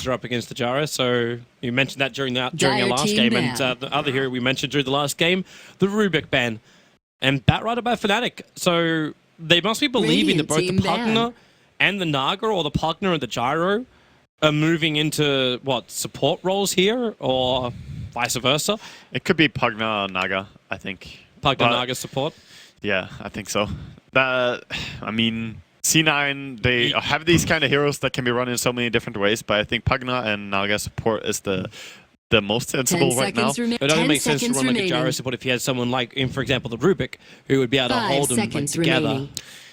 are up against the Jara, so you mentioned that during your last game, and the other hero we mentioned during the last game, the Rubik ban, and Batrider by Fnatic. So they must be believing that both the Pugna and the Naga, or the Pugna and the Gyro, are moving into, what, support roles here, or vice versa? It could be Pugna or Naga, I think. Pugna, Naga support? Yeah, I think so. I mean, C9, they have these kind of heroes that can be run in so many different ways, but I think Pugna and Naga support is the most sensible right now. It only makes sense to run like a Gyro support if you had someone like, for example, the Rubik, who would be able to hold them together.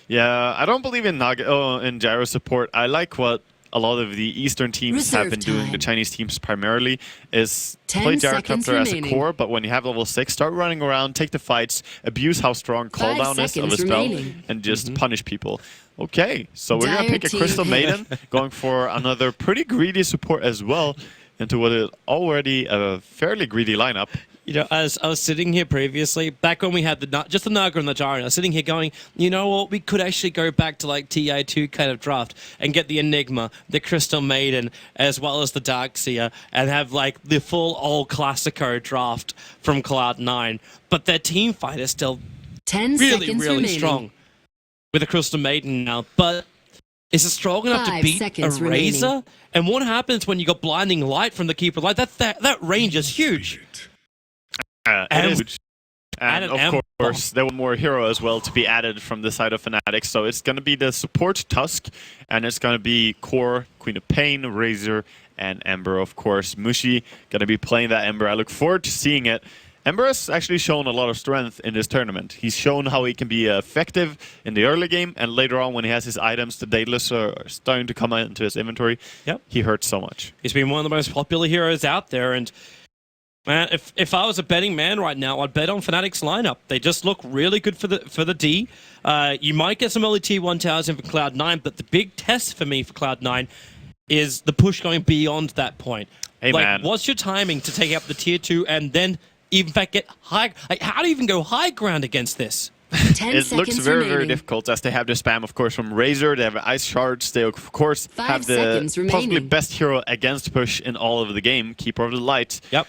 Yeah, I don't believe in Naga in Gyro support. I like what a lot of the Eastern teams have been doing, the Chinese teams primarily, is play Gyrocopter as a core, but when you have level 6, start running around, take the fights, abuse how strong cooldown is of a spell, and just punish people. Okay, so we're going to pick a Crystal Maiden, going for another pretty greedy support as well, into what is already a fairly greedy lineup. You know, as I was sitting here previously, back when we had just the Naga and the Gyro, I was sitting here going, you know what, we could actually go back to like TI2 kind of draft and get the Enigma, the Crystal Maiden, as well as the Darkseer, and have like the full old Classico draft from Cloud9. But their team fight is still really strong with the Crystal Maiden now. But is it strong enough to beat a Razor? And what happens when you got blinding light from the Keeper Light? That range is huge. And of course, there were more hero as well to be added from the side of Fnatic. So it's going to be the support Tusk, and it's going to be Core, Queen of Pain, Razor, and Ember, of course. Mushi going to be playing that Ember. I look forward to seeing it. Ember has actually shown a lot of strength in this tournament. He's shown how he can be effective in the early game, and later on when he has his items, the Daedalus are starting to come into his inventory. Yep. He hurts so much. He's been one of the most popular heroes out there, and man, if I was a betting man right now, I'd bet on Fnatic's lineup. They just look really good for the D. You might get some early T1 towers in for Cloud9, but the big test for me for Cloud9 is the push going beyond that point. Hey, like, man. What's your timing to take up the tier 2 and then, in fact, get high? Like, how do you even go high ground against this? It looks very, very difficult, as they have the spam, of course, from Razor. They have Ice Shards. They, of course, have the possibly best hero against push in all of the game, Keeper of the Light. Yep.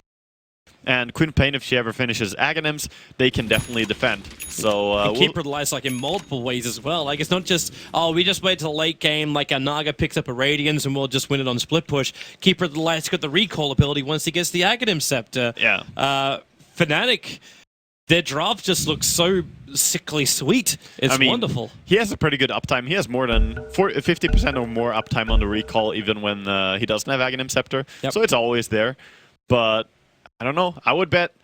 And Queen of Pain, if she ever finishes Aghanims, they can definitely defend. So Keeper of the Light's like in multiple ways as well. Like, it's not just, oh, we just wait till the late game, like a Naga picks up a Radiance and we'll just win it on split push. Keeper of the Light's got the recall ability once he gets the Aghanim Scepter. Yeah. Fnatic, their draft just looks so sickly sweet. It's wonderful. He has a pretty good uptime. He has more than 50% or more uptime on the recall, even when he doesn't have Aghanim Scepter. Yep. So it's always there. But I don't know. I would bet,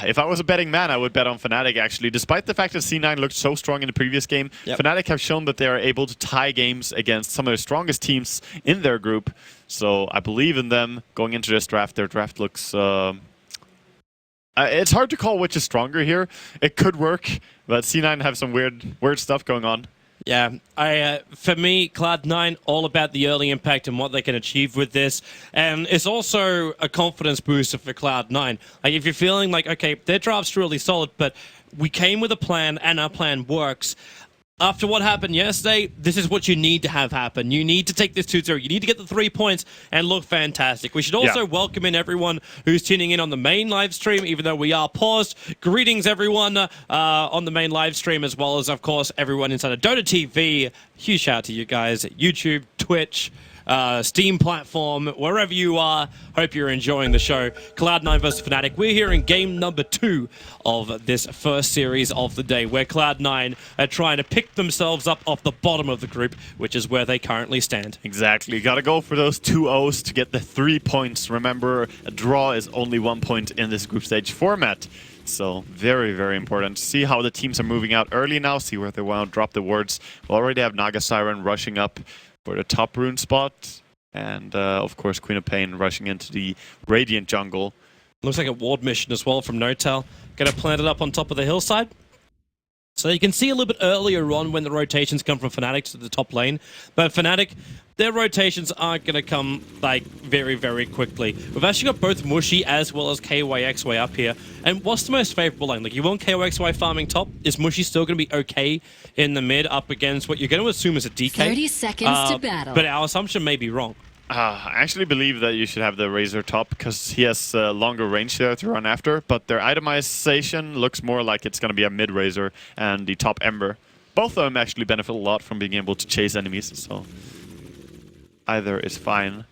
if I was a betting man, I would bet on Fnatic, actually. Despite the fact that C9 looked so strong in the previous game, Fnatic have shown that they are able to tie games against some of the strongest teams in their group. So I believe in them going into this draft. Their draft looks... it's hard to call which is stronger here. It could work, but C9 have some weird stuff going on. Yeah, for me, Cloud9, all about the early impact and what they can achieve with this. And it's also a confidence booster for Cloud9. Like, if you're feeling like, okay, their draft's really solid, but we came with a plan and our plan works. After what happened yesterday, this is what you need to have happen. You need to take this 2-0. You need to get the 3 points and look fantastic. We should also welcome in everyone who's tuning in on the main live stream, even though we are paused. Greetings, everyone, on the main live stream, as well as, of course, everyone inside of Dota TV. Huge shout out to you guys at YouTube, Twitch, Steam platform, wherever you are. Hope you're enjoying the show. Cloud9 versus Fnatic. We're here in game number 2 of this first series of the day, where Cloud9 are trying to pick themselves up off the bottom of the group, which is where they currently stand. Exactly. Got to go for those 2 O's to get the 3 points. Remember, a draw is only 1 point in this group stage format. So very, very important. See how the teams are moving out early now. See where they want to drop the wards. We already have Naga Siren rushing up for the top rune spot, and of course Queen of Pain rushing into the Radiant jungle. Looks like a ward mission as well from Notel. Gonna plant it up on top of the hillside. So you can see a little bit earlier on when the rotations come from Fnatic to the top lane. But Fnatic, their rotations aren't going to come like very, very quickly. We've actually got both Mushi as well as KYXY up here. And what's the most favorable lane? Like, you want KYXY farming top? Is Mushi still going to be okay in the mid up against what you're going to assume is a DK? 30 seconds to battle. But our assumption may be wrong. I actually believe that you should have the Razor top because he has longer range there to run after, but their itemization looks more like it's going to be a mid Razor and the top Ember. Both of them actually benefit a lot from being able to chase enemies, so either is fine.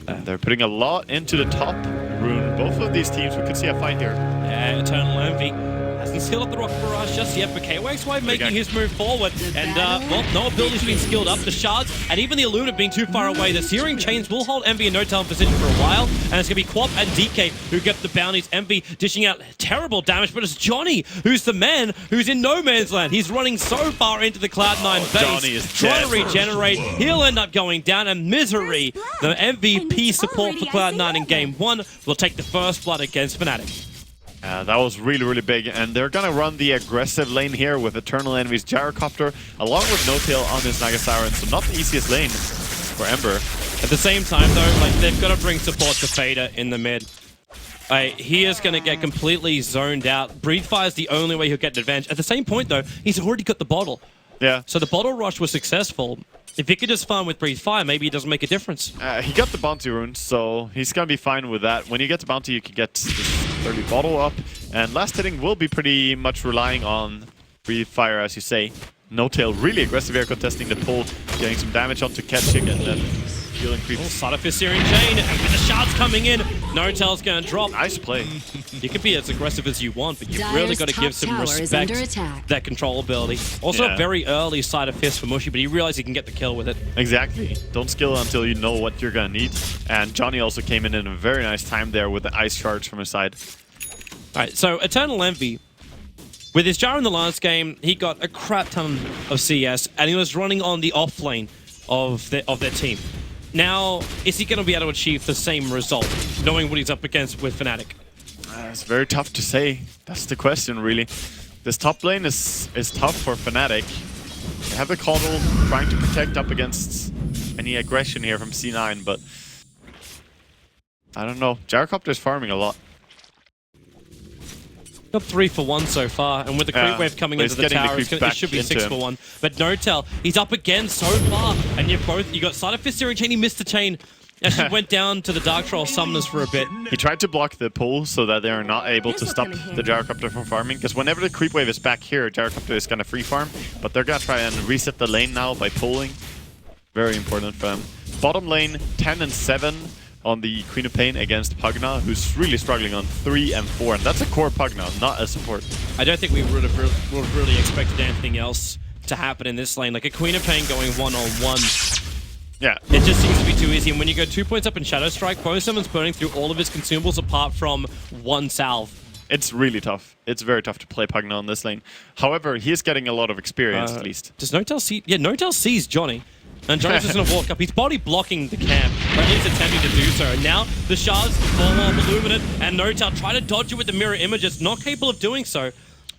They're putting a lot into the top rune. Both of these teams, we could see a fight here. Yeah, Eternal Envy hasn't skilled up the Rocket Barrage just yet, but KYXY making his move forward. And, well, no ability's been skilled up. The Shards and even the Illumina being too far away. The Searing Chains will hold Envy and No-Tail in position for a while. And it's going to be Quap and DK who get the bounties. Envy dishing out terrible damage, but it's Johnny who's the man who's in no man's land. He's running so far into the Cloud9 base. Johnny is trying to regenerate. He'll end up going down. And Misery, the MVP support for Cloud9 in Game 1, will take the first blood against Fnatic. That was really, really big, and they're gonna run the aggressive lane here with Eternal Envy's Gyrocopter, along with No-Tail on his Naga Siren, so not the easiest lane for Ember. At the same time, though, like they've got to bring support to Fader in the mid. He is going to get completely zoned out. Breathe Fire is the only way he'll get an advantage. At the same point, though, he's already got the bottle. Yeah. So the bottle rush was successful. If he could just farm with Breathe Fire, maybe it doesn't make a difference. He got the bounty rune, so he's gonna be fine with that. When you get the bounty, you can get this early bottle up, and last hitting will be pretty much relying on Breathe Fire, as you say. No-Tail really aggressive here, contesting the pull, getting some damage onto Ketching, and then healing creeps. Side of his Searing Chain, and with the Shards coming in, No-Tail's going to drop. Nice play. You can be as aggressive as you want, but you've really got to give some respect that control ability. Also a very early Side of Fist for Mushy, but he realized he can get the kill with it. Exactly. Don't skill until you know what you're going to need. And Johnny also came in a very nice time there with the Ice Charge from his side. Alright, so Eternal Envy, with his Jar in the last game, he got a crap ton of CS, and he was running on the off lane of their team. Now, is he going to be able to achieve the same result, knowing what he's up against with Fnatic? It's very tough to say. That's the question, really. This top lane is tough for Fnatic. They have the Coddle trying to protect up against any aggression here from C9, but I don't know. Gyrocopter's farming a lot. Got 3 for 1 so far, and with the creep wave coming into the tower, it should be 6 for 1. But No-Tail, he's up again so far, and you got Side of Fist Searing Chain, he missed the chain. Actually went down to the Dark Troll Summoners for a bit. He tried to block the pull so that they are not able to stop the Gyrocopter from farming, because whenever the creep wave is back here, Gyrocopter is going to free farm, but they're going to try and reset the lane now by pulling. Very important for them. Bottom lane, 10 and 7. On the Queen of Pain against Pugna, who's really struggling on 3 and 4, and that's a core Pugna, not a support. I don't think we would have really expected anything else to happen in this lane. Like a Queen of Pain going one-on-one. Yeah. It just seems to be too easy, and when you go 2 points up in Shadow Strike, Posemon's burning through all of his consumables apart from one salve. It's really tough. It's very tough to play Pugna on this lane. However, he is getting a lot of experience, at least. Does No-Tail see? Yeah, No-Tail sees Johnny. And Johnny's just going to walk up. He's body blocking the camp, or at least attempting to do so. And now the Shards fall off Illuminate, and No-Tail try to dodge it with the mirror images, not capable of doing so.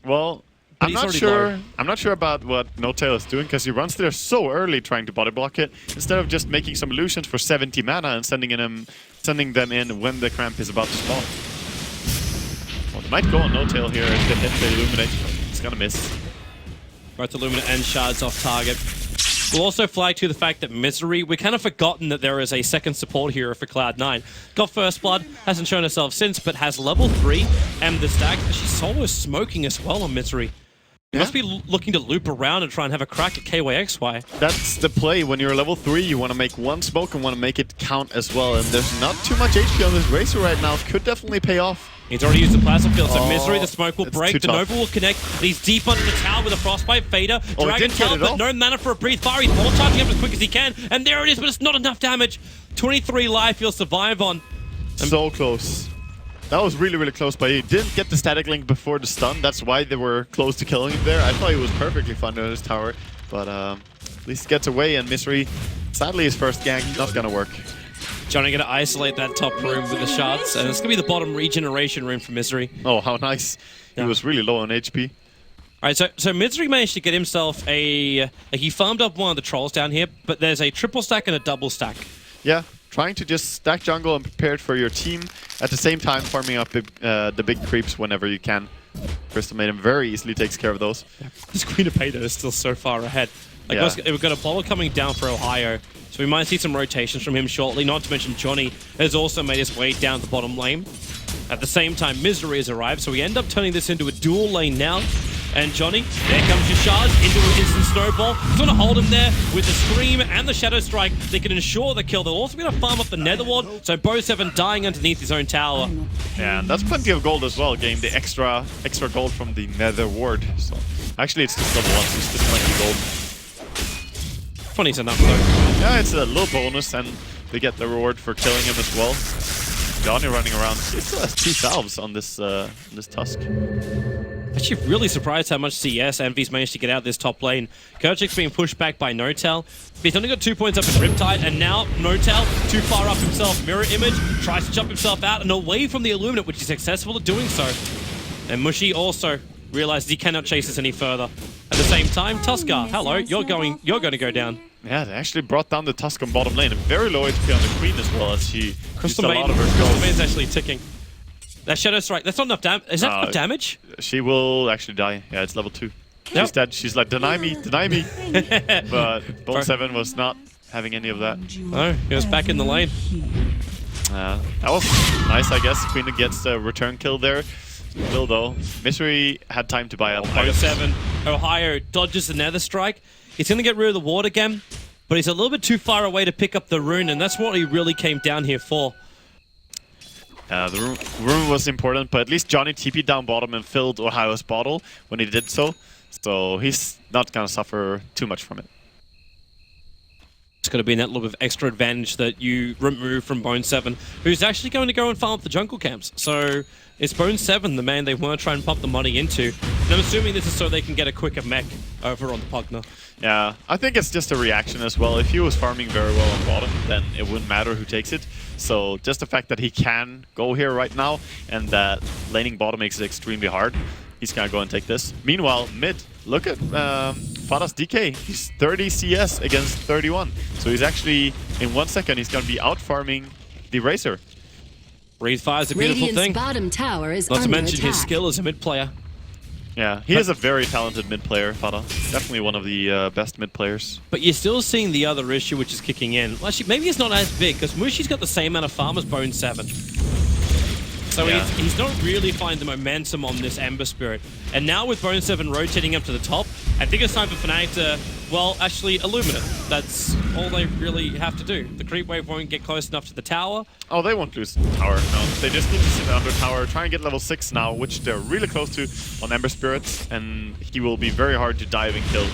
Well, I'm not sure about what No-Tail is doing, because he runs there so early trying to body block it, instead of just making some illusions for 70 mana and sending them in when the cramp is about to spawn. Well, they might go on No-Tail here if they hit the Illuminate. It's gonna miss. Both Illuminate and Shards off target. We'll also flag to the fact that Misery, we've kind of forgotten that there is a second support hero for Cloud9. Got First Blood, hasn't shown herself since, but has level 3 and the stack. She's solo smoking as well on Misery. You must be looking to loop around and try and have a crack at KYXY. That's the play. When you're level 3, you want to make one smoke and want to make it count as well. And there's not too much HP on this Razor right now. Could definitely pay off. He's already used the Plasma Field, so Misery, the smoke will break. The Nova will connect. He's deep under the tower with a Frostbite Fader. Dragon Tail, but no mana for a Breathe Fire. He's ball charging up as quick as he can. And there it is, but it's not enough damage. 23 life he'll survive on. So close. That was really, really close, but he didn't get the static link before the stun. That's why they were close to killing him there. I thought he was perfectly fine in his tower, but at least he gets away, and Misery, sadly his first gank, not gonna work. Johnny gonna isolate that top room with the shots, and it's gonna be the bottom regeneration room for Misery. Oh, how nice. He was really low on HP. Alright, so Misery managed to get himself he farmed up one of the trolls down here, but there's a triple stack and a double stack. Yeah, trying to just stack jungle and prepare it for your team. At the same time, farming up the big creeps whenever you can. Crystal Maiden very easily takes care of those. Yeah. This Queen of Pain is still so far ahead. Like Yeah. we've got a bottle coming down for Ohio, so we might see some rotations from him shortly. Not to mention Johnny has also made his way down the bottom lane. At the same time, Misery has arrived, so we end up turning this into a dual lane now. And Johnny, there comes your charge into an instant snowball. He's going to hold him there with the Scream and the Shadow Strike. They can ensure the kill. They'll also be able to farm up the Nether Ward, so bo2 dying underneath his own tower. Yeah, and that's plenty of gold as well, getting the extra gold from the Nether Ward. So actually, it's just level 1, so it's just plenty gold. 20's enough, though. Yeah, it's a little bonus, and they get the reward for killing him as well. Johnny running around. He still has 2 salves on this Tusk. Actually, really surprised how much CS Envy's managed to get out this top lane. Kerchik's being pushed back by Notel. He's only got 2 points up in Riptide, and now Notel, too far up himself. Mirror Image tries to jump himself out and away from the Illuminate, which is successful at doing so. And Mushy also realizes he cannot chase this any further. At the same time, Tuskar, hello, you're going to go down. Yeah, they actually brought down the Tusk on bottom lane. And very low HP on the Queen as well, as she used a lot of her Crystal gold. Main's actually ticking. That Shadow Strike, that's not enough damage. Is that enough damage? She will actually die. Yeah, it's level 2. She's dead. She's like, deny me, deny me. But bo2 was not having any of that. No, he was back in the lane. That was nice, I guess. Queen gets the return kill there. Still though, Misery had time to buy up. bo2, Ohio dodges the Nether Strike. He's going to get rid of the ward again, but he's a little bit too far away to pick up the rune, and that's what he really came down here for. The rune was important, but at least Johnny TP'd down bottom and filled Ohio's bottle when he did so. So he's not going to suffer too much from it. It's going to be that little bit of extra advantage that you remove from bo2, who's actually going to go and farm up the jungle camps. So it's bo2 the man they want to try and pump the money into. And I'm assuming this is so they can get a quicker mech over on the Pugna. Yeah, I think it's just a reaction as well. If he was farming very well on bottom, then it wouldn't matter who takes it. So just the fact that he can go here right now and that laning bottom makes it extremely hard, he's going to go and take this. Meanwhile, mid, look at Fada's DK. He's 30 CS against 31. So he's actually, in 1 second, he's going to be out farming the Razor. Breathe Fire is a beautiful Radiant's thing. bottom tower is Not to under mention attack. his skill as a mid player. Yeah, he is a very talented mid player, Fada. Definitely one of the best mid players. But you're still seeing the other issue, which is kicking in. Well, actually, maybe it's not as big, because Mushi's got the same amount of farm as bo2. So Yeah. he's not really finding the momentum on this Ember Spirit. And now with bo2 rotating up to the top, I think it's time for Fnatic to, well, actually illuminate. That's all they really have to do. The creep wave won't get close enough to the tower. Oh, they won't lose tower. No, they just need to sit under tower, try and get level 6 now, which they're really close to on Ember Spirits, and he will be very hard to dive and kill.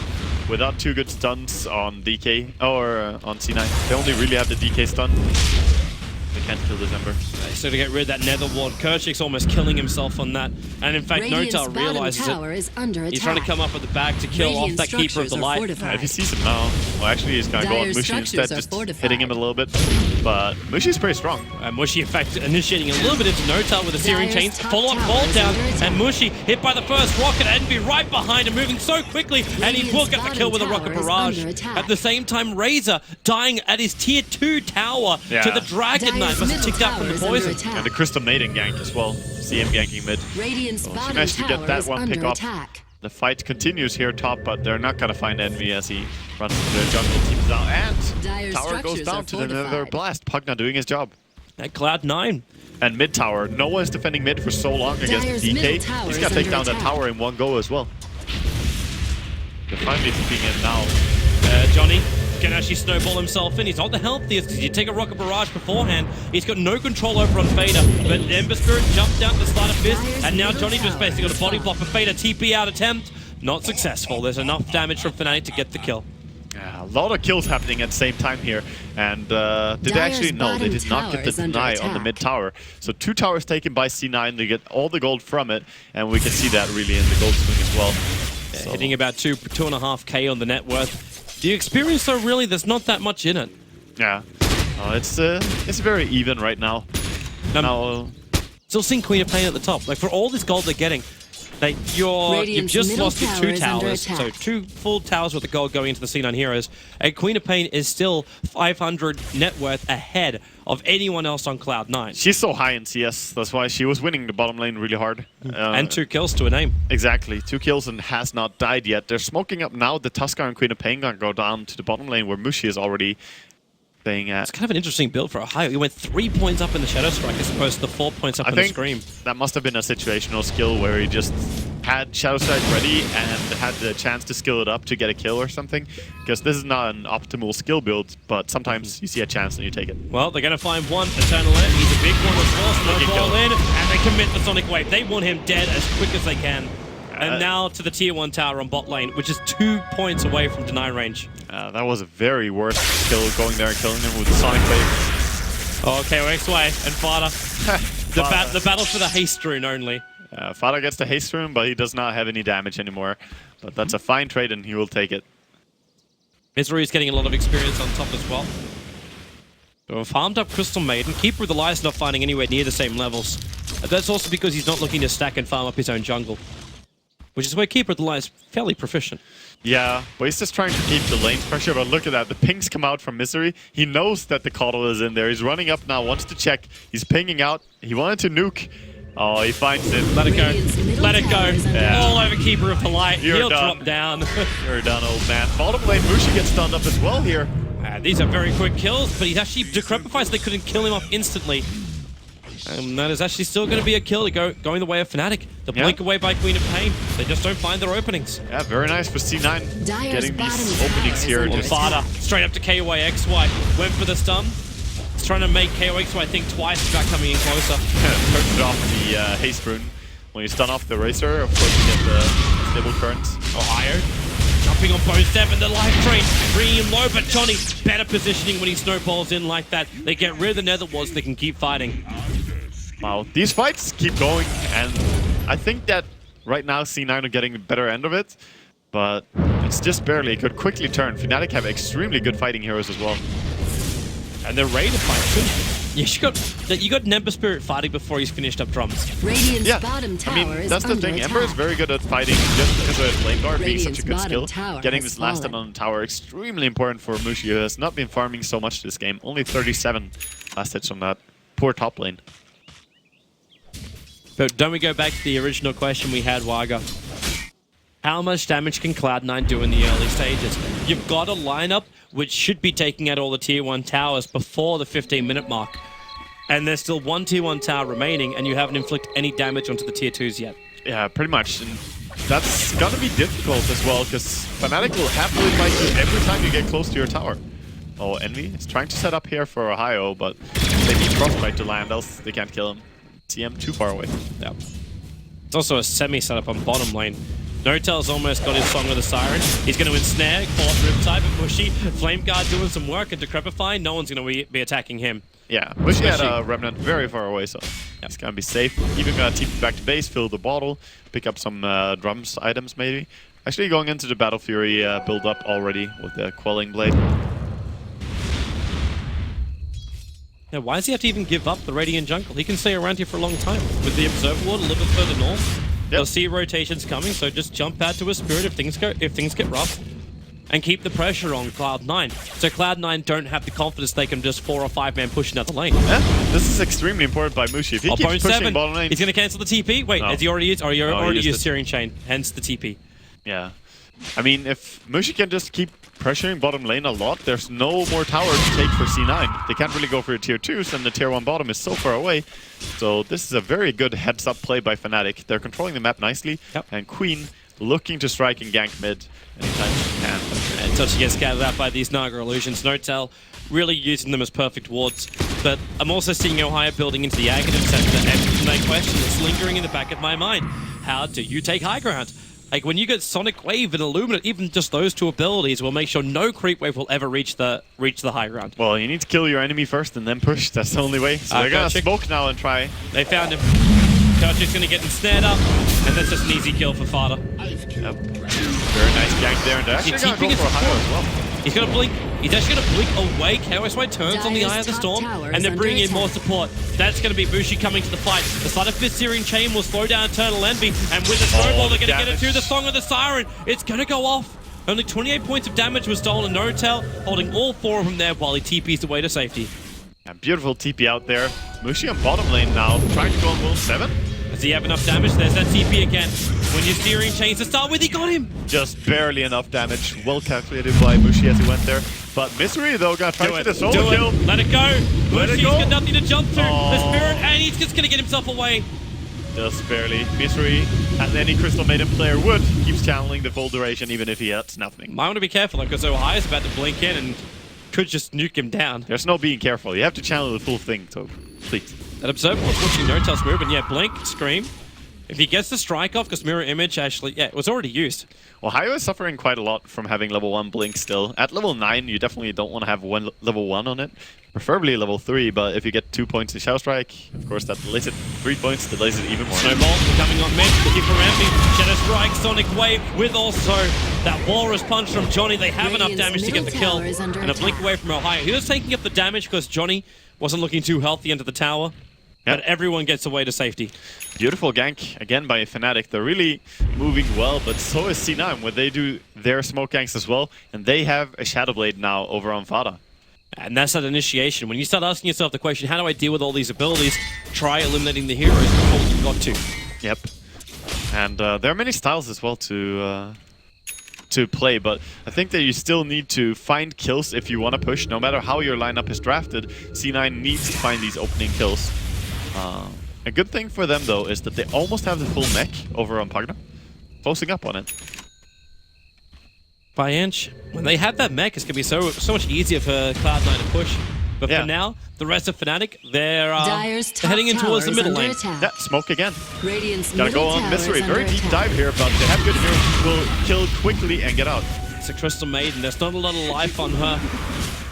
Without 2 good stuns on DK, or on C9. They only really have the DK stun. They can't kill this Ember. So to get rid of that Nether Ward, Kerchik's almost killing himself on that. And in fact, Radiant's Notar realizes tower it. is under attack. He's trying to come up at the back to kill off Radiant that Keeper of structures the are Light. fortified. If he sees him now, well, actually he's gonna go on Dire's Mushi instead, structures are just fortified. hitting him a little bit. But Mushi's pretty strong. And Mushy, in fact, initiating a little bit into Notar with a Searing Dire's Chains. top Follow-up tower call is down. under attack. And Mushy hit by the first rocket. Envy right behind him, moving so quickly. And he will Radiant's get the kill with a bottom rocket tower is barrage. under attack. At the same time, Razor dying at his tier 2 tower Yeah. to the Dragon Knight. Dire's Must have middle ticked out from tower the is under poison. attack. And the Crystal Maiden gank as well. See him ganking mid. Radiant's So she bottom managed to get tower that is one under pick up. attack. The fight continues here top, but they're not gonna find Envy as he runs into the jungle, teams out, and Dire's tower goes structures down are to another fortified. blast. Pugna doing his job. At Cloud9. And mid tower, no one's defending mid for so long against Dire's DK. middle tower He's is gonna take under down that attack. tower in one go as well. They're finally peeking in now. Johnny can actually snowball himself in. He's not the healthiest because you take a rocket barrage beforehand. He's got no control over on Fader. But Ember Spirit jumped down to the Sleight of Fist. And now Johnny just basically got a body block for Fader. TP out attempt. Not successful. There's enough damage from Fnatic to get the kill. Yeah, a lot of kills happening at the same time here. And did they actually? No, they did not get the deny on the mid tower. So 2 towers taken by C9. They get all the gold from it. And we can see that really in the gold swing as well. So- Hitting about 2.5k on the net worth. The experience, though, really, there's not that much in it. Yeah, it's very even right now. Now, Still seeing Queen of Pain at the top. Like, for all this gold they're getting, like, you've Radiant's just middle lost your tower 2 is under towers. So attack. 2 full towers worth of gold going into the C9 Heroes. And Queen of Pain is still 500 net worth ahead of anyone else on Cloud9. She's so high in CS, that's why she was winning the bottom lane really hard. And 2 kills to a name. Exactly, 2 kills and has not died yet. They're smoking up now. The Tuskar and Queen of Pain gonna go down to the bottom lane where Mushi is already staying at. It's kind of an interesting build for Ohio. He went 3 points up in the Shadow Strike as opposed to the 4 points up in the Scream. That must have been a situational skill where he just had Shadow Strike ready and had the chance to skill it up to get a kill or something. Because this is not an optimal skill build, but sometimes you see a chance and you take it. Well, they're going to find one. Eternal End, he's a big one as well. Snowball in, and they commit the Sonic Wave. They want him dead as quick as they can. And now to the tier 1 tower on bot lane, which is 2 points away from deny range. That was a very worst skill, going there and killing them with the Sonic Wave. Okay, XY and Fada. the battle for the haste rune only. Fada gets the haste rune, but he does not have any damage anymore. But that's a fine trade, and he will take it. Misery is getting a lot of experience on top as well. So farmed up Crystal Maiden. Keeper of the Lie is not finding anywhere near the same levels. That's also because he's not looking to stack and farm up his own jungle, which is where Keeper of the Lie is fairly proficient. Yeah, but he's just trying to keep the lane's pressure, but look at that. The pings come out from Misery. He knows that the Coddle is in there. He's running up now, wants to check. He's pinging out. He wanted to nuke. Oh, he finds it. Let it go. Let it go. Yeah. All over Keeper of the Light. He'll done. drop down. You're done, old man. Bottom lane, Mushi gets stunned up as well here. These are very quick kills, but he's actually decrepified so they couldn't kill him off instantly. And that is actually still going to be a kill going the way of Fnatic. The blink away by Queen of Pain. They just don't find their openings. Yeah, very nice for C9 getting these openings here. Fada straight up to KOXY. Went for the stun. He's trying to make KOXY think twice about coming in closer. Turns it off the haste rune. When you stun off the Racer, of course you get the stable currents. Ohio jumping on bo2, the life train, bringing him low, but Johnny better positioning when he snowballs in like that. They get rid of the Nether Wards, they can keep fighting. Wow, these fights keep going, and I think that right now C9 are getting the better end of it, but it's just barely. It could quickly turn. Fnatic have extremely good fighting heroes as well. And they're ready to fight too. Yeah, you got Ember Spirit fighting before he's finished up drums. Radiant's bottom tower I mean, that's the thing. Ember is very good at fighting just because of flame guard being such a good skill. Getting this last hit on the tower, extremely important for Mushi, who has not been farming so much this game. Only 37 last hits on that poor top lane. But don't we go back to the original question we had, Waga? How much damage can Cloud9 do in the early stages? You've got a lineup which should be taking out all the tier 1 towers before the 15-minute mark. And there's still one tier 1 tower remaining, and you haven't inflicted any damage onto the tier 2s yet. Yeah, pretty much. And that's gonna be difficult as well, because Fnatic will happily fight you every time you get close to your tower. Oh, Envy is trying to set up here for Ohio, but they need Frostbite to land, else they can't kill him. CM too far away. Yeah. It's also a semi-setup on bottom lane. Notel's almost got his Song of the Siren. He's going to ensnare, caught Riptide, but Mushy, Flame Guard doing some work, and Decrepify, no one's going to be attacking him. Yeah, Mushy had a Remnant very far away, so he's going to be safe. Even going to TP back to base, fill the bottle, pick up some drums items maybe. Actually going into the Battle Fury build up already with the Quelling Blade. Yeah, why does he have to even give up the Radiant Jungle? He can stay around here for a long time. With the Observer Ward a little bit further north, they'll see rotations coming, so just jump out to a Spirit if things get rough. And keep the pressure on Cloud9. So Cloud9 don't have the confidence they can just 4 or 5 man push another lane. Yeah, this is extremely important by Mushi. If he keeps pushing bottom lane... He's going to cancel the TP? Wait, has he already used? Or he already used Searing Chain, hence the TP. Yeah. I mean, if Mushi can just keep pressuring bottom lane a lot, there's no more tower to take for C9. They can't really go for a tier 2s, and the tier 1 bottom is so far away. So this is a very good heads-up play by Fnatic. They're controlling the map nicely, and Queen looking to strike and gank mid anytime she can. Until she gets scattered out by these Naga illusions. Notel really using them as perfect wards. But I'm also seeing Ohio building into the Aghanim sector, and my question is lingering in the back of my mind. How do you take high ground? Like, when you get Sonic Wave and Illuminate, even just those 2 abilities will make sure no creep wave will ever reach the high ground. Well, you need to kill your enemy first and then push. That's the only way. So they're gonna smoke now and try. They found him. Kerchik's gonna get snared up, and that's just an easy kill for Fada. Yep. Very nice gank there, and they're actually gonna go for Ohio as well. He's gonna blink. He's actually gonna blink away. KOSY turns on the Eye of the Storm, and they're bringing in more support. That's gonna be Mushi coming to the fight. The side of Fifth Searing Chain will slow down Eternal Envy, and with the snowball, they're gonna get it through the Song of the Siren. It's gonna go off. Only 28 points of damage was stolen. Notel holding all 4 of them there while he TPs away to safety. Yeah, beautiful TP out there. Mushi on bottom lane now, trying to go on World 7. Does he have enough damage? There's that TP again. When you're steering chains to start with, he got him! Just barely enough damage. Well calculated by Mushi as he went there. But Misery, though, gonna try to get a solo kill. Let it go! Mushi's got nothing to jump to. Oh. The Spirit, and he's just gonna get himself away. Just barely. Misery, as any Crystal Maiden player would, keeps channeling the full duration even if he hits nothing. Might want to be careful, because Ohio is about to blink in and could just nuke him down. There's no being careful. You have to channel the full thing, so please. That Observer was watching No-Tail's move, and yeah, blink, scream. If he gets the strike off, because Mirror Image actually, yeah, it was already used. Ohio is suffering quite a lot from having level 1 blink still. At level 9, you definitely don't want to have level 1 on it. Preferably level 3, but if you get 2 points in Shadow Strike, of course that delays it. 3 points delays it even more. Snowball coming on mid, looking for Rampy. Shadow Strike, Sonic Wave, with also that Walrus Punch from Johnny. They have enough damage to get the kill. And a blink away from Ohio. He was taking up the damage because Johnny wasn't looking too healthy into the tower. But everyone gets away to safety. Beautiful gank, again by Fnatic. They're really moving well, but so is C9, where they do their smoke ganks as well. And they have a Shadow Blade now over on Fada. And that's that initiation. When you start asking yourself the question, how do I deal with all these abilities? Try eliminating the heroes before you've got to. Yep. And there are many styles as well to play, but I think that you still need to find kills if you want to push. No matter how your lineup is drafted, C9 needs to find these opening kills. A good thing for them, though, is that they almost have the full mech over on Pagna. Closing up on it. By inch. When they have that mech, it's going to be so much easier for Cloud9 to push. But for now, the rest of Fnatic, they're heading in towards the middle lane. Yeah, smoke again. Radiant's Gotta go on Misery. Very deep dive here, but they have good heroes who will kill quickly and get out. It's a Crystal Maiden. There's not a lot of life on her.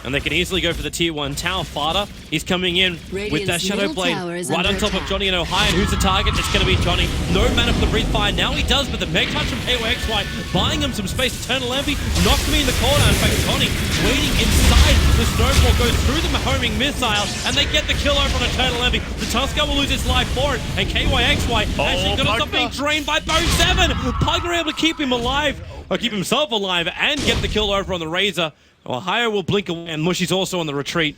And they can easily go for the tier 1 tower. Fada, he's coming in with that Shadow Blade right on top of Johnny and Ohio. And who's the target? It's going to be Johnny. No mana for the Breathe Fire. Now he does, but the Meg Touch from KYXY buying him some space. Eternal Envy knocked me in the corner. In fact, Johnny waiting inside. The Snowball goes through the homing missile, and they get the kill over on Eternal Envy. The Tusker will lose his life for it, and KYXY actually going to stop being drained by bo2. Pugner able to keep him alive, or keep himself alive, and get the kill over on the Razor. Ohio will blink away, and Mushi's also on the retreat.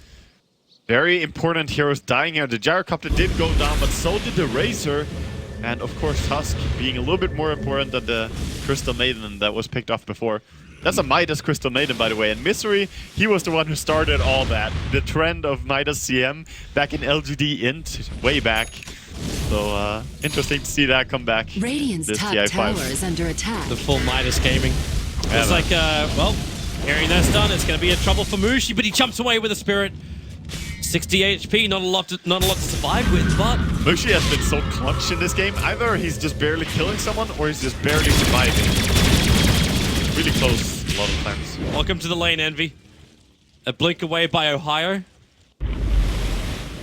Very important heroes dying here. The Gyrocopter did go down, but so did the Razor. And of course, Tusk being a little bit more important than the Crystal Maiden that was picked off before. That's a Midas Crystal Maiden, by the way. And Misery, he was the one who started all that. The trend of Midas CM back in LGD Int, way back. So, interesting to see that come back. Radiant's this top TI5. tower is under attack. The full Midas gaming. It's like, well, hearing that's done, it's going to be a trouble for Mushi, but he jumps away with a Spirit. 60 HP, not a lot to survive with, but Mushi has been so clutch in this game. Either he's just barely killing someone, or he's just barely surviving. Really close a lot of times. Welcome to the lane, Envy. A blink away by Ohio.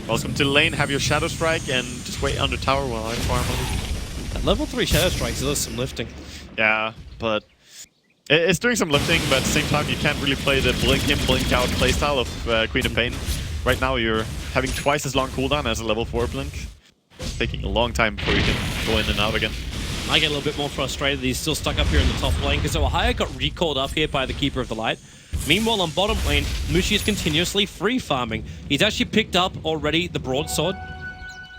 Welcome to the lane, have your Shadow Strike, and just wait on the tower while I farm on it. At level 3 Shadow Strikes, there's some lifting. Yeah, but it's doing some lifting, but at the same time, you can't really play the blink in, blink out playstyle of Queen of Pain. Right now, you're having twice as long cooldown as a level 4 blink. It's taking a long time before you can go in and out again. I get a little bit more frustrated that he's still stuck up here in the top lane, because Ohio got recalled up here by the Keeper of the Light. Meanwhile, on bottom lane, Mushi is continuously free farming. He's actually picked up already the Broadsword.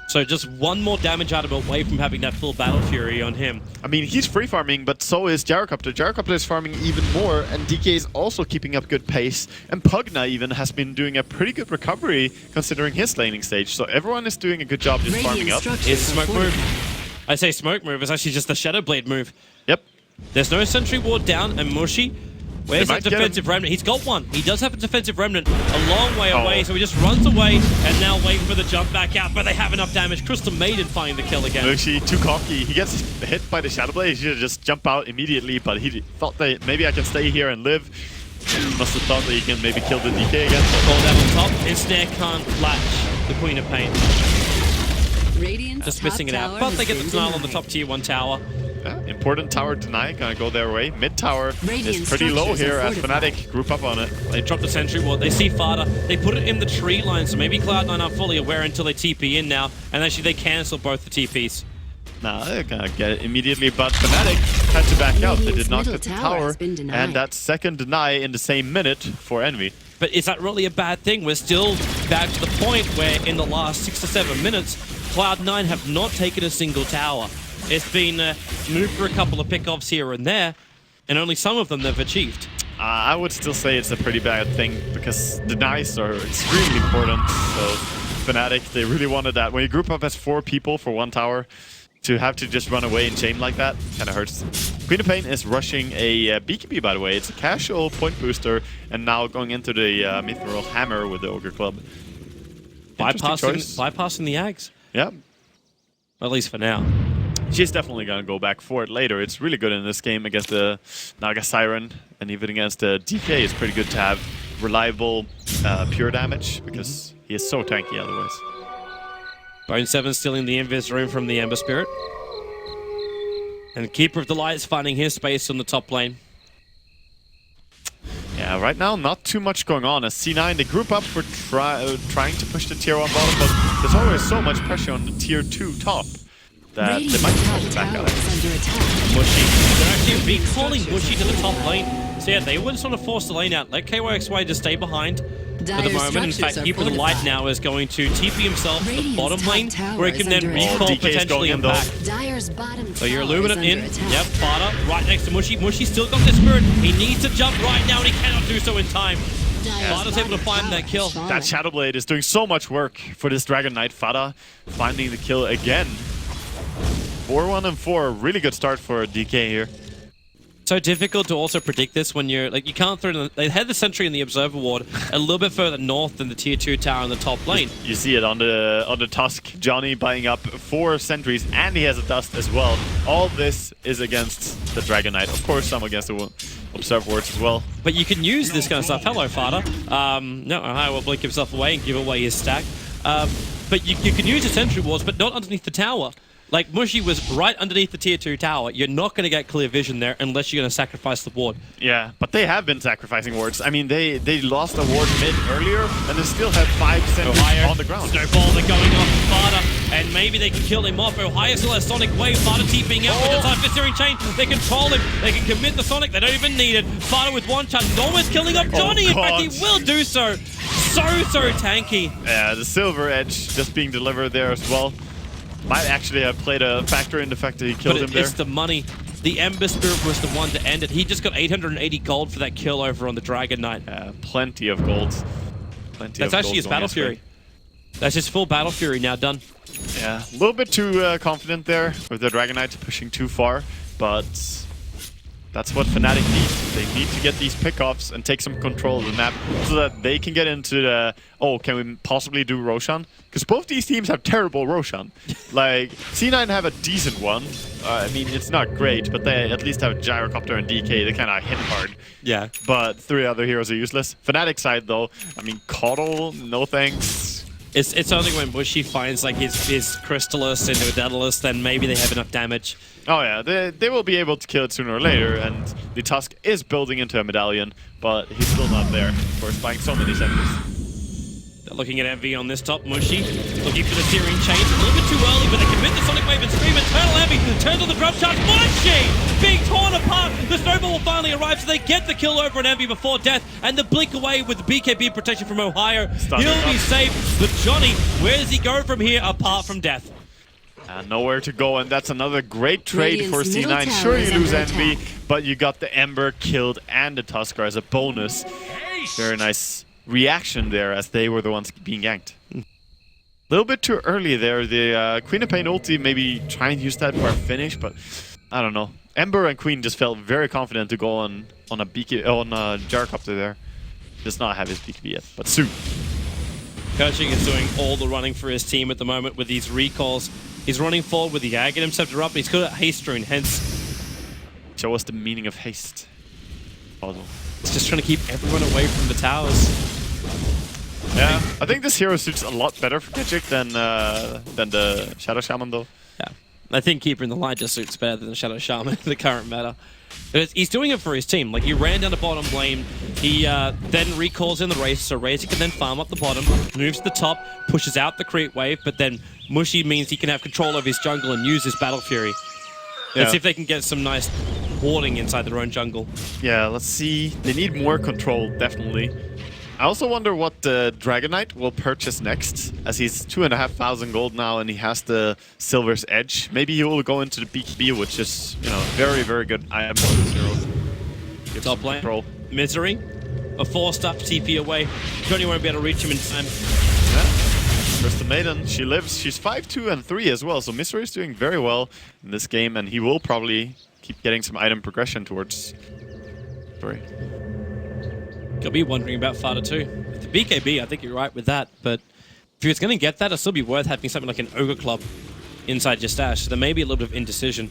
So just one more damage item away from having that full Battle Fury on him. I mean, he's free farming, but so is Gyrocopter. Gyrocopter is farming even more, and DK is also keeping up good pace. And Pugna even has been doing a pretty good recovery considering his laning stage. So everyone is doing a good job just farming up. It's Smoke move. I say Smoke move, it's actually just the Shadow Blade move. Yep. There's no Sentry Ward down, and Mushi, where's that defensive remnant? He's got one. He does have a defensive remnant a long way away, so he just runs away and now waiting for the jump back out, but they have enough damage. Crystal Maiden finding the kill again. Mushi, too cocky. He gets hit by the Shadow Blade. He should just jump out immediately, but he thought that maybe I can stay here and live. He must have thought that he can maybe kill the DK again. Call that on top. His snare can't latch the Queen of Pain. Just missing it out, but they get the denial on the top tier 1 tower. Yeah, important tower deny, gonna go their way. Mid tower is pretty low here as Fnatic group up on it. They drop the Sentry Ward, they see Fada, they put it in the tree line, so maybe Cloud9 aren't fully aware until they TP in now, and actually they cancel both the TPs. Nah, they're gonna get it immediately, but Fnatic had to back out. They did not get the tower, and that second deny in the same minute for Envy. But is that really a bad thing? We're still back to the point where in the last 6 to 7 minutes, Cloud9 have not taken a single tower. It's been moved for a couple of pickoffs here and there, and only some of them they've achieved. I would still say it's a pretty bad thing because the denies are extremely important. So Fnatic, they really wanted that. When you group up as 4 people for 1 tower, to have to just run away in chain like that kind of hurts. Queen of Pain is rushing a BKB, by the way. It's a casual point booster, and now going into the Mithril Hammer with the Ogre Club. Bypassing the Ags. Yeah. At least for now. She's definitely going to go back for it later. It's really good in this game against the Naga Siren, and even against the DK, it's pretty good to have reliable pure damage, because he is so tanky otherwise. Bone7 stealing the Invis room from the Ember Spirit. And Keeper of the Lights finding his space on the top lane. Yeah, right now not too much going on. As C9, they group up for trying to push the tier 1 bottom, but there's always so much pressure on the tier 2 top that they might be pushed back out. Mushy. They're actually recalling Mushy to the top lane. So yeah, they would sort of force the lane out. Let KYXY just stay behind for the moment. In fact, Keeper of the Light now is going to TP himself to the bottom lane, where he can then recall potentially and back. So you're Illuminate in. Yep, Fada right next to Mushy. Mushy still got the Spirit. He needs to jump right now, and he cannot do so in time. Fada's able to find that kill. That Shadow Blade is doing so much work for this Dragon Knight. Fada finding the kill again. 4-1 and 4, really good start for DK here. So difficult to also predict this when you're like, you can't throw. They had the sentry in the Observer Ward a little bit further north than the tier 2 tower in the top lane. You see it on the Tusk. Johnny buying up 4 sentries, and he has a Dust as well. All this is against the Dragon Knight. Of course, some against the Observer Wards as well. But you can use this kind of stuff. Hello, Fada. No, Ohio will blink himself away and give away his stack. But you can use the sentry wards, but not underneath the tower. Like, Mushy was right underneath the tier 2 tower. You're not going to get clear vision there unless you're going to sacrifice the ward. Yeah, but they have been sacrificing wards. I mean, they lost a ward mid earlier, and they still have 5 sentries on the ground. Snowball, they're going off Fada, and maybe they can kill him off. Ohio still has Sonic Wave. Fada TPing out with the Typhus Chain. They control him. They can commit the Sonic. They don't even need it. Fada with one chance, almost killing up Johnny. In fact, he will do so. So tanky. Yeah, the Silver Edge just being delivered there as well. Might actually have played a factor in the fact that he killed him there. It's the money. The Ember Spirit was the one to end it. He just got 880 gold for that kill over on the Dragon Knight. Plenty of gold. That's actually his Battle Fury. That's his full Battle Fury now done. Yeah, a little bit too confident there with the Dragon Knight pushing too far, but that's what Fnatic needs. They need to get these pickoffs and take some control of the map so that they can get into the, oh, can we possibly do Roshan? Because both these teams have terrible Roshan. Like, C9 have a decent one. I mean, it's not great, but they at least have Gyrocopter and DK. They kind of hit hard. Yeah. But 3 other heroes are useless. Fnatic side, though, I mean, Coddle, no thanks. It's only when Bushy finds like his Crystallis into a Daedalus, then maybe they have enough damage. Oh yeah, they will be able to kill it sooner or later, and the Tusk is building into a medallion, but he's still not there, of course, buying so many sentries. They're looking at Envy on this top. Mushy looking for the Searing Chains. A little bit too early, but they commit the Sonic Wave and Scream. Eternal Envy turns on the drop charge. Mushy being torn apart. The Snowball will finally arrive, so they get the kill over on Envy before death, and the blink away with the BKB protection from Ohio. He'll be safe, but Johnny, where does he go from here apart from death? Nowhere to go, and that's another great trade for C9. Sure, you lose Envy, but you got the Ember killed and the Tusker as a bonus. Very nice reaction there, as they were the ones being yanked. A little bit too early there. The Queen of Pain ulti, maybe trying to use that for a finish, but I don't know. Ember and Queen just felt very confident to go on a Gyrocopter there. Does not have his BKB yet, but soon. Coaching is doing all the running for his team at the moment with these recalls. He's running forward with the Aghanim Scepter up, he's got a haste rune, hence. Show us the meaning of haste. It's just trying to keep everyone away from the towers. Yeah, I think this hero suits a lot better for Magic than the Shadow Shaman, though. Yeah, I think Keeper in the Light just suits better than the Shadow Shaman in the current meta. He's doing it for his team. Like, he ran down the bottom lane, he then recalls in the race, so Razor can then farm up the bottom, moves to the top, pushes out the creep wave, but then Mushy means he can have control of his jungle and use his Battle Fury. Let's see if they can get some nice warding inside their own jungle. Yeah, let's see. They need more control, definitely. I also wonder what the Dragon Knight will purchase next, as he's 2,500 gold now and he has the Silver's Edge. Maybe he will go into the BKB, which is, you know, very, very good item for the Zero. Top lane. Misery. A 4-star TP away. Johnny won't be able to reach him in time. Yeah. First the Maiden, she lives. She's 5-2 and 3 as well, so Misery is doing very well in this game, and he will probably keep getting some item progression towards... Sorry. You'll be wondering about Fada too. With the BKB, I think you're right with that, but if he was going to get that, it'd still be worth having something like an Ogre Club inside your stash, so there may be a little bit of indecision.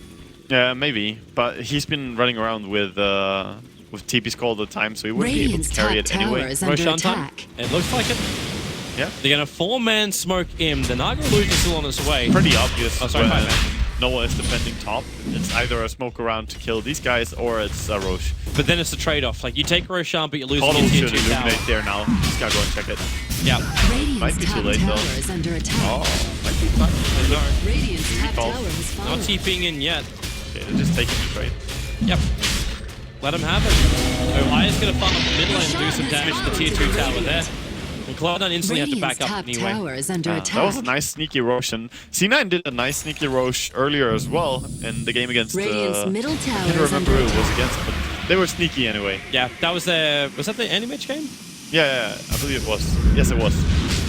Yeah, maybe, but he's been running around with TP Skull all the time, so he wouldn't be able to carry it anyway. Roshan time? It looks like it. Yeah. They're going to 4-man smoke him. The Naga Illusion is still on its way. Pretty obvious. Oh, sorry, when Noah is defending top. It's either a smoke around to kill these guys, or it's a Roche. But then it's the trade-off. Like, you take Roshan, but you're losing Coddle your tier should 2 tower. illuminate there now. Just gotta go and check it. Yeah. Might be too late though. Oh, might be fine. Radiant's top tower has fallen. Not TPing in yet. Okay, they're just taking the trade. Yep. Let him have it. So Aya's going to farm up the mid lane and do some damage to the tier 2 tower there. And Cloud9 instantly have to back up anyway. That was a nice sneaky Roche, and C9 did a nice sneaky Roche earlier as well in the game against middle tower I can't remember who it was against, but they were sneaky anyway. Yeah, that was that the Animage game? Yeah, I believe it was. Yes, it was.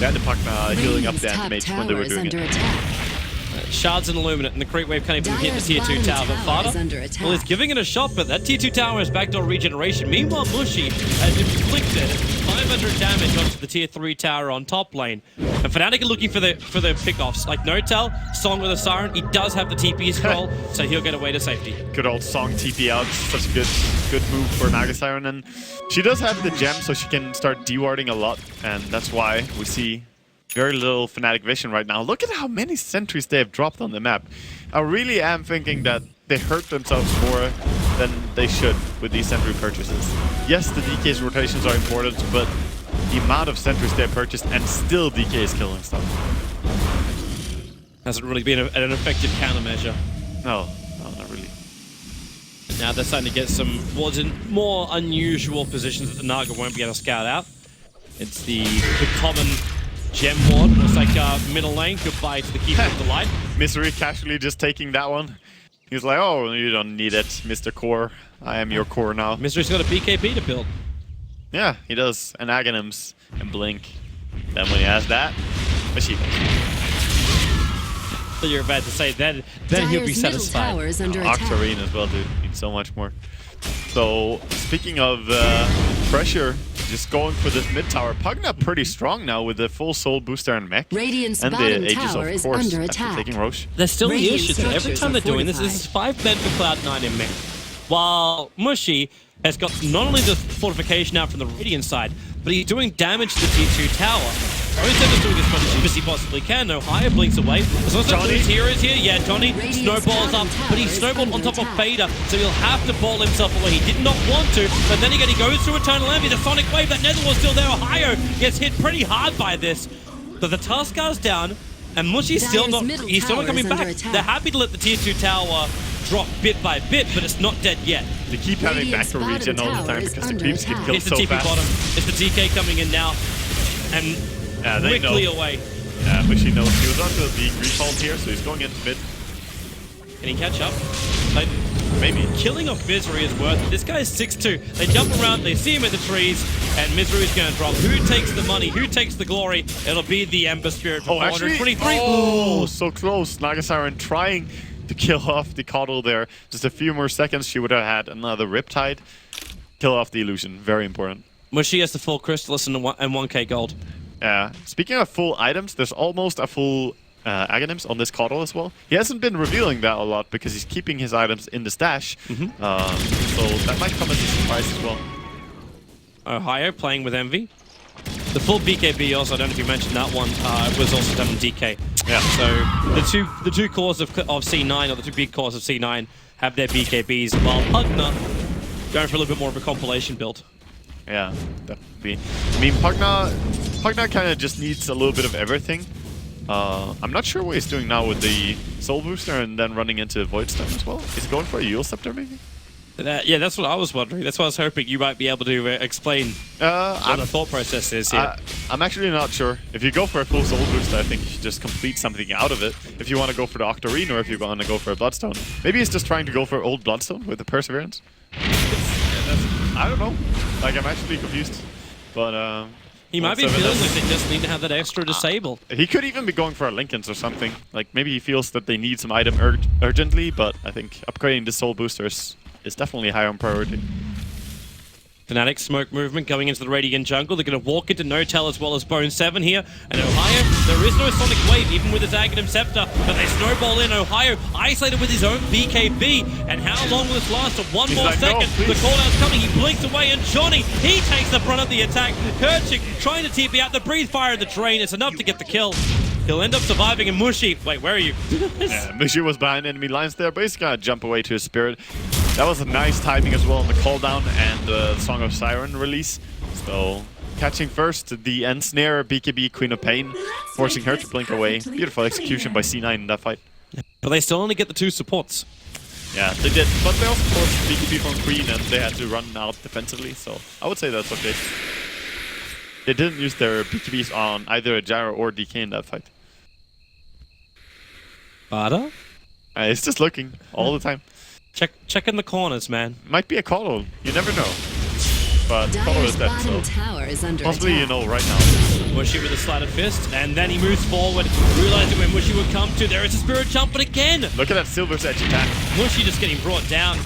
They had the Pugna healing up the Animage when they were doing it. Shards and Illuminate, and the Creep Wave can't even hit the tier 2 tower. But Fada, well, he's giving it a shot, but that tier 2 tower has backdoor regeneration. Meanwhile, Mushy has inflicted 500 damage onto the tier 3 tower on top lane. And Fnatic are looking for the pickoffs. Like No-Tell, Song with a Siren, he does have the TP scroll, so he'll get away to safety. Good old Song TP out, such a good move for Naga Siren, and she does have the gem, so she can start de-warding a lot, and that's why we see very little Fnatic vision right now. Look at how many sentries they have dropped on the map. I really am thinking that they hurt themselves more than they should with these sentry purchases. Yes, the DK's rotations are important, but the amount of sentries they have purchased and still DK is killing stuff. Hasn't really been an effective countermeasure. No, not really. Now they're starting to get some more unusual positions that the Naga won't be able to scout out. It's the common Gem Ward, looks like middle lane, goodbye to the Keeper of the Light. Misery casually just taking that one. He's like, oh, you don't need it, Mr. Core. I am your core now. Misery's got a BKB to build. Yeah, he does. And Aghanims and Blink. Then when he has that, Machine. So you're about to say then he'll be satisfied. Octarine as well, dude. Needs so much more. So, speaking of pressure, just going for this mid tower. Pugna pretty strong now with the full soul booster and mech. Radiant's and bottom the Aegis, tower of is course, under after attack. taking Roche. There's still the Radiant issue that every time they're doing this is 5 men for Cloud9 in mech. While Mushy has got not only the fortification out from the Radiant side, but he's doing damage to the tier 2 tower. Ozen's doing as much as he possibly can. No higher blinks away. As long as the hero is here, yeah, Johnny snowballs up, but he snowballed on top of Fader, so he'll have to ball himself away. He did not want to, but then again, he goes through Eternal Envy, the Sonic Wave, that Nether was still there. Ohio gets hit pretty hard by this. But the Tuskkar's down, and Mushy's still not coming back. They're happy to let the tier 2 tower drop bit by bit, but it's not dead yet. They keep having backdoor regen all the time because the creeps get killed so fast. It's the TP bottom. It's the DK coming in now, and quickly away. Yeah, Mushy knows he was onto being recalled here, so he's going into mid. Can he catch up? Like, maybe. Killing off Misery is worth it. This guy is 6'2". They jump around, they see him in the trees, and Misery is going to drop. Who takes the money? Who takes the glory? It'll be the Ember Spirit for 423. Oh, so close. Naga Siren trying to kill off the Coddle there. Just a few more seconds, she would have had another Riptide. Kill off the illusion. Very important. Mushy has the full Crystallis and 1k gold. Yeah. Speaking of full items, there's almost a full Aghanims on this Coddle as well. He hasn't been revealing that a lot because he's keeping his items in the stash. So that might come as a surprise as well. Ohio playing with Envy. The full BKB also, I don't know if you mentioned that one, was also done in DK. Yeah. So the two cores of C9, or the two big cores of C9, have their BKBs, while Pugna going for a little bit more of a compilation build. Yeah, definitely. I mean, Pugna kind of just needs a little bit of everything. I'm not sure what he's doing now with the Soul Booster and then running into Void Stone as well. Is he going for a Eul Scepter maybe? Yeah, that's what I was wondering. That's why I was hoping you might be able to explain what the thought process is here. I'm actually not sure. If you go for a full soul boost, I think you should just complete something out of it. If you want to go for the Octarine or if you want to go for a Bloodstone. Maybe he's just trying to go for old Bloodstone with the Perseverance. I don't know. Like, I'm actually confused. But, he might be feeling like they just need to have that extra disable. he could even be going for a Linken's or something. Like, maybe he feels that they need some item urgently, but I think upgrading the soul boosters is definitely high on priority. Fnatic smoke movement going into the Radiant jungle. They're going to walk into No-Tell as well as Bone7 here. And Ohio, there is no Sonic Wave, even with his Aghanim Scepter, but they snowball in. Ohio isolated with his own BKB. And how long will this last? One more second. No, the call-out's coming. He blinks away, and Johnny, he takes the brunt of the attack. Kerchik trying to TP out the breathe fire in the drain. It's enough to get the kill. He'll end up surviving, and Mushi, wait, where are you? Yeah, Mushi was behind enemy lines there, but he's gonna jump away to his Spirit. That was a nice timing as well on the cooldown and the Song of Siren release. So, catching first the end snare, BKB, Queen of Pain, forcing her to blink away. Beautiful execution by C9 in that fight. But they still only get the 2 supports. Yeah, they did, but they also forced BKB from Queen and they had to run out defensively, so I would say that's okay. They didn't use their BKBs on either a Gyro or DK in that fight. Bada? It's just looking all the time. Check in the corners, man. Might be a Colo, you never know. But Colo is dead, so possibly you know right now. Mushi with a sleight of fist, and then he moves forward, realizing where Mushi would come to. There is a Spirit Jump, but again! Look at that Silver's Edge attack. Mushi just getting brought down.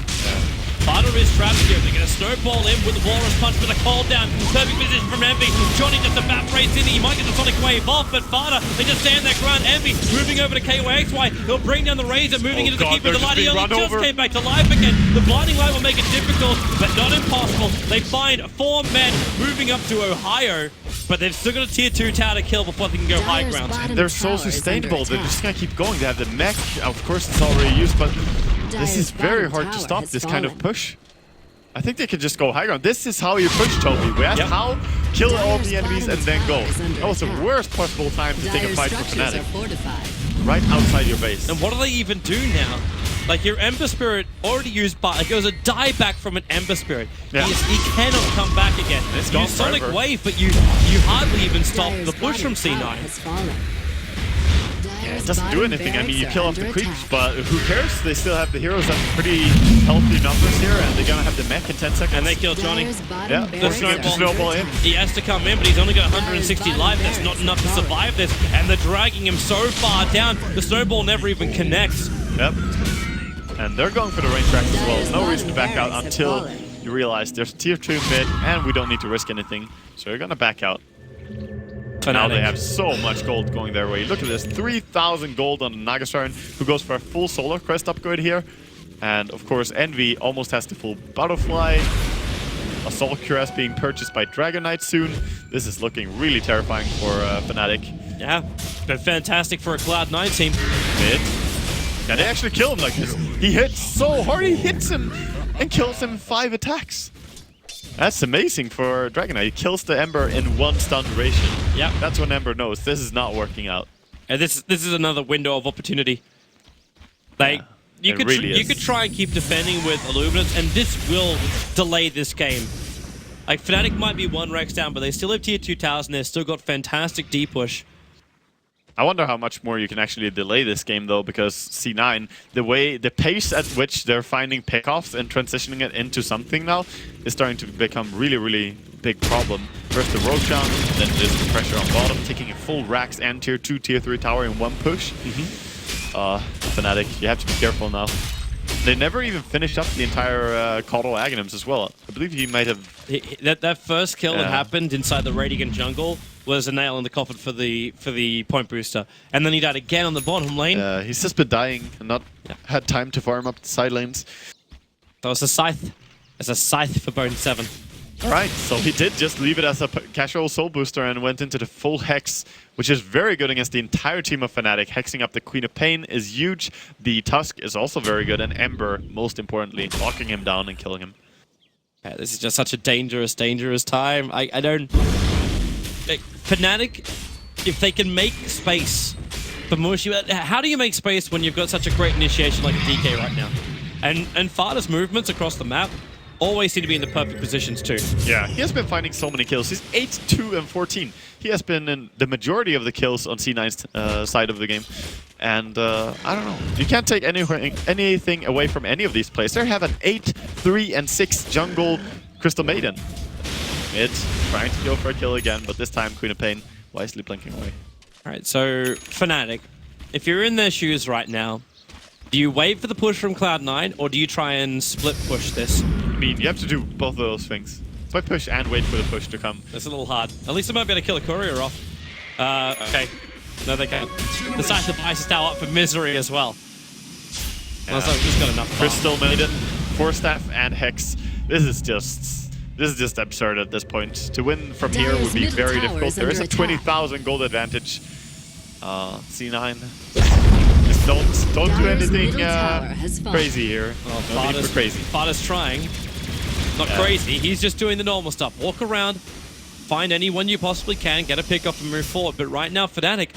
Bada is trapped here. They're going to snowball in with the Walrus Punch with a call down. Perfect position from Envy. Johnny just evaporates in. He might get the Sonic Wave off, but Bada, they just stand their ground. Envy moving over to KYXY. He'll bring down the Razor, moving into the Keeper. The light, he only just came back to life again. The Blinding Light will make it difficult, but not impossible. They find 4 men moving up to Ohio, but they've still got a tier 2 tower to kill before they can go high ground. They're so sustainable. They're just going to keep going. They have the mech. Of course, it's already used, but this is very hard to stop this kind of push. I think they could just go high ground. This is how you push, Toby. We asked how, kill all the enemies and then go. That was the worst possible time to take a fight for Fnatic. Right outside your base. And what do they even do now? Like, your Ember Spirit already used by, like, it was a dieback from an Ember Spirit. Yeah. He cannot come back again. It's You gone Sonic forever. Wave, but you hardly even stop the push from C9. Yeah, it doesn't do anything. I mean, you kill off the creeps, but who cares? They still have the heroes at pretty healthy numbers here, and they're gonna have the mech in 10 seconds. And they kill Johnny. Yeah, the snowball in. He has to come in, but he's only got 160 life. That's not enough to survive this. And they're dragging him so far down, the snowball never even connects. Yep. And they're going for the range tracks as well. No reason to back out until you realize there's tier 2 mid, and we don't need to risk anything. So you're gonna back out. Now they have so much gold going their way. Look at this, 3,000 gold on the Nagasaran, who goes for a full Solar Crest upgrade here. And of course, Envy almost has the full Butterfly. Assault Cuirass being purchased by Dragon Knight soon. This is looking really terrifying for Fnatic. Yeah, but fantastic for a Cloud9 team. Mid. Yeah, they actually kill him like this. He hits so hard, he hits him and kills him in 5 attacks. That's amazing for Dragon Knight. He kills the Ember in 1 stun duration. Yep. That's when Ember knows this is not working out. And this is another window of opportunity. Like, Yeah, you could try and keep defending with Illuminance, and this will delay this game. Like, Fnatic might be 1 Rex down, but they still have tier 2 towers, and they've still got fantastic D-push. I wonder how much more you can actually delay this game though, because C9, the pace at which they're finding pickoffs and transitioning it into something now is starting to become really big problem. First the Roshan, then there's the pressure on bottom, taking a full Rax and tier 2, tier 3 tower in 1 push. Fnatic, you have to be careful now. They never even finished up the entire Coddle Aghanims as well. I believe he might have... That first kill that happened inside the Radiant jungle was a nail in the coffin for the point booster. And then he died again on the bottom lane. He's just been dying and not had time to farm up the side lanes. That was a scythe. It's a scythe for Bone7. Alright, so he did just leave it as a casual soul booster and went into the full Hex, which is very good against the entire team of Fnatic. Hexing up the Queen of Pain is huge. The Tusk is also very good, and Ember, most importantly, locking him down and killing him. Yeah, this is just such a dangerous time. I don't... Like, Fnatic, if they can make space for Mushi... How do you make space when you've got such a great initiation like a DK right now? And Farda's movements across the map always seem to be in the perfect positions too. Yeah, he has been finding so many kills. He's 8, 2, and 14. He has been in the majority of the kills on C9's side of the game. And I don't know. You can't take anything away from any of these players. They have an 8, 3, and 6 jungle Crystal Maiden. It's trying to go for a kill again, but this time Queen of Pain wisely blinking away. All right, so Fnatic, if you're in their shoes right now, do you wait for the push from Cloud9 or do you try and split push this? I mean, you have to do both of those things. Split push and wait for the push to come. That's a little hard. At least they might be able to kill a courier off. Okay. No, they can't. The side of Ice is now up for Misery as well. Yeah. Also, we've just got enough farm. Crystal Maiden, 4-staff, and Hex. This is just absurd at this point. To win from here would be very difficult. There is a 20,000 gold advantage. C9. Just don't do anything crazy here. Well, no need for crazy. Farda's trying. Not crazy. He's just doing the normal stuff. Walk around, find anyone you possibly can, get a pick off and move forward. But right now, Fnatic,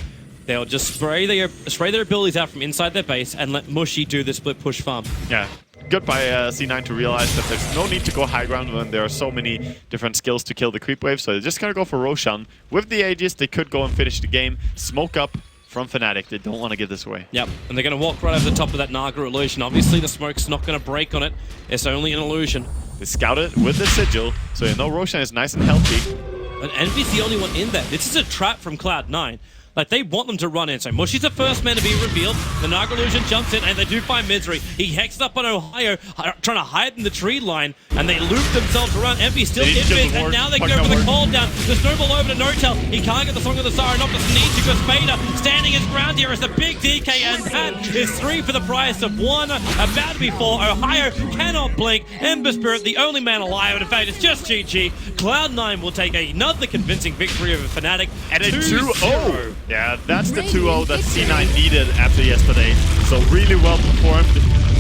they'll just spray their abilities out from inside their base and let Mushy do the split push farm. Yeah. Good by C9 to realize that there's no need to go high ground when there are so many different skills to kill the creep wave. So they're just going to go for Roshan. With the Aegis, they could go and finish the game. Smoke up from Fnatic. They don't want to give this away. Yep, and they're going to walk right over the top of that Naga illusion. Obviously, the smoke's not going to break on it. It's only an illusion. They scout it with the Sigil, so you know Roshan is nice and healthy. But Envy's the only one in there. This is a trap from Cloud9. Like, they want them to run in. So Mushy's the first man to be revealed. The Naga illusion jumps in, and they do find Misery. He hexes up on Ohio, trying to hide in the tree line, and they loop themselves around. Envy still in mid, and now they go for the call down. The snowball over to Notel. He can't get the Song of the Siren off the need to, because Vader standing his ground here as the big DK, and that is 3 for the price of 1. About to be 4. Ohio cannot blink. Ember Spirit, the only man alive, and in fact, it's just GG. Cloud9 will take another convincing victory over Fnatic. And a 2-0. Yeah, that's the 2-0 that C9 needed after yesterday. So really well performed.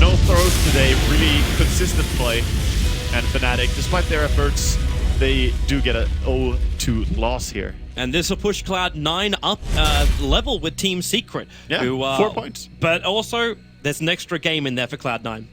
No throws today. Really consistent play. And Fnatic, despite their efforts, they do get a 0-2 loss here. And this will push Cloud9 up level with Team Secret. Yeah, who, 4 points. But also, there's an extra game in there for Cloud9.